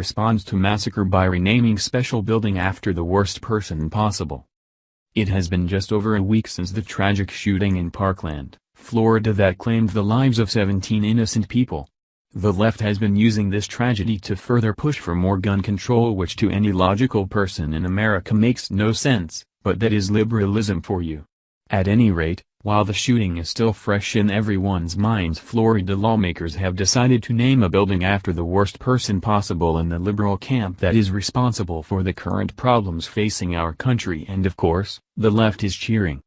responds to Massacre by renaming special building after the worst person possible. It has been just over a week since the tragic shooting in Parkland, Florida that claimed the lives of 17 innocent people. The left has been using this tragedy to further push for more gun control, which to any logical person in America makes no sense, but that is liberalism for you. At any rate, while the shooting is still fresh in everyone's minds, Florida lawmakers have decided to name a building after the worst person possible in the liberal camp that is responsible for the current problems facing our country, and of course, the left is cheering.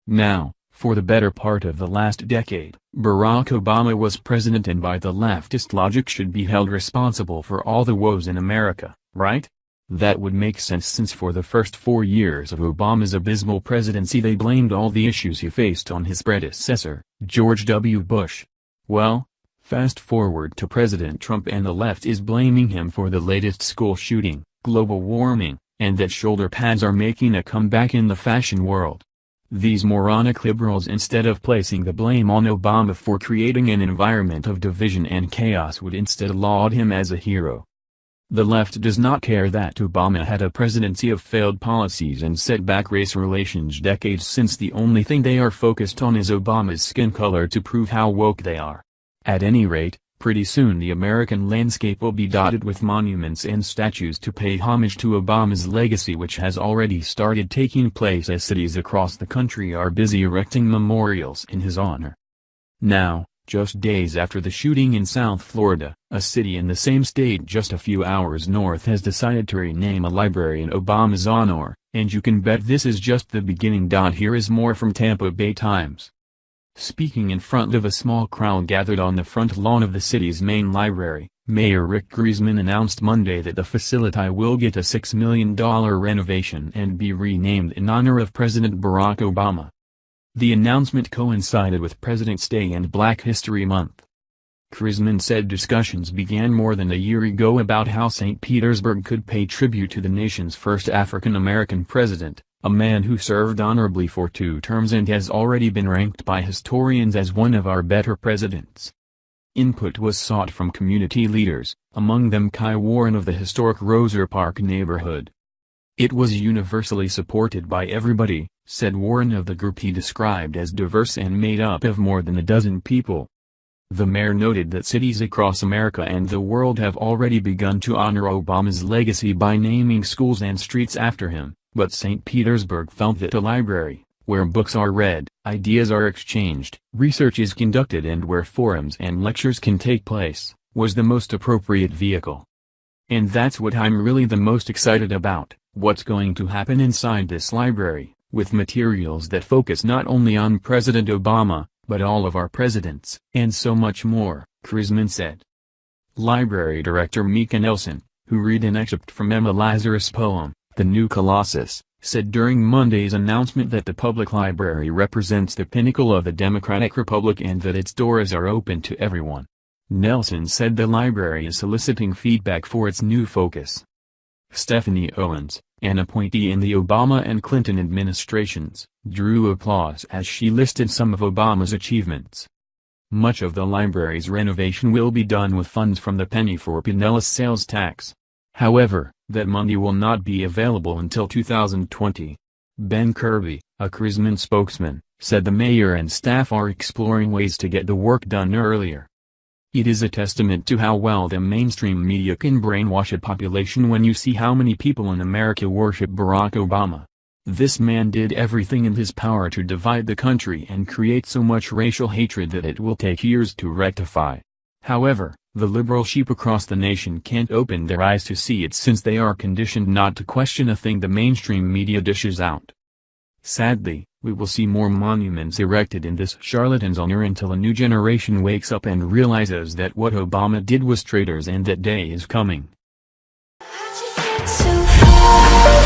Now, for the better part of the last decade, Barack Obama was president and by the leftist logic should be held responsible for all the woes in America, right? That would make sense, since for the first 4 years of Obama's abysmal presidency they blamed all the issues he faced on his predecessor, George W. Bush. Well, fast forward to President Trump and the left is blaming him for the latest school shooting, global warming, and that shoulder pads are making a comeback in the fashion world. These moronic liberals, instead of placing the blame on Obama for creating an environment of division and chaos, would instead laud him as a hero. The left does not care that Obama had a presidency of failed policies and set back race relations decades since. The only thing they are focused on is Obama's skin color to prove how woke they are. At any rate, pretty soon the American landscape will be dotted with monuments and statues to pay homage to Obama's legacy, which has already started taking place as cities across the country are busy erecting memorials in his honor. Now, just days after the shooting in South Florida, a city in the same state just a few hours north has decided to rename a library in Obama's honor, and you can bet this is just the beginning. Here is more from Tampa Bay Times. Speaking in front of a small crowd gathered on the front lawn of the city's main library, Mayor Rick Griezmann announced Monday that the facility will get a $6 million renovation and be renamed in honor of President Barack Obama. The announcement coincided with President's Day and Black History Month. Griezmann said discussions began more than a year ago about how St. Petersburg could pay tribute to the nation's first African-American president, a man who served honorably for 2 terms and has already been ranked by historians as one of our better presidents. Input was sought from community leaders, among them Kai Warren of the historic Roser Park neighborhood. It was universally supported by everybody, said Warren of the group he described as diverse and made up of more than a dozen people. The mayor noted that cities across America and the world have already begun to honor Obama's legacy by naming schools and streets after him, but St. Petersburg felt that a library, where books are read, ideas are exchanged, research is conducted and where forums and lectures can take place, was the most appropriate vehicle. And that's what I'm really the most excited about, what's going to happen inside this library, with materials that focus not only on President Obama, but all of our presidents, and so much more, Griezmann said. Library director Mika Nelson, who read an excerpt from Emma Lazarus' poem, The New Colossus, said during Monday's announcement that the public library represents the pinnacle of the democratic republic and that its doors are open to everyone. Nelson said the library is soliciting feedback for its new focus. Stephanie Owens, an appointee in the Obama and Clinton administrations, drew applause as she listed some of Obama's achievements. Much of the library's renovation will be done with funds from the penny for Pinellas sales tax. However, that money will not be available until 2020. Ben Kirby, a Griezmann spokesman, said the mayor and staff are exploring ways to get the work done earlier. It is a testament to how well the mainstream media can brainwash a population when you see how many people in America worship Barack Obama. This man did everything in his power to divide the country and create so much racial hatred that it will take years to rectify. However, the liberal sheep across the nation can't open their eyes to see it since they are conditioned not to question a thing the mainstream media dishes out. Sadly, we will see more monuments erected in this charlatan's honor until a new generation wakes up and realizes that what Obama did was traitors and that day is coming. How'd you get so far?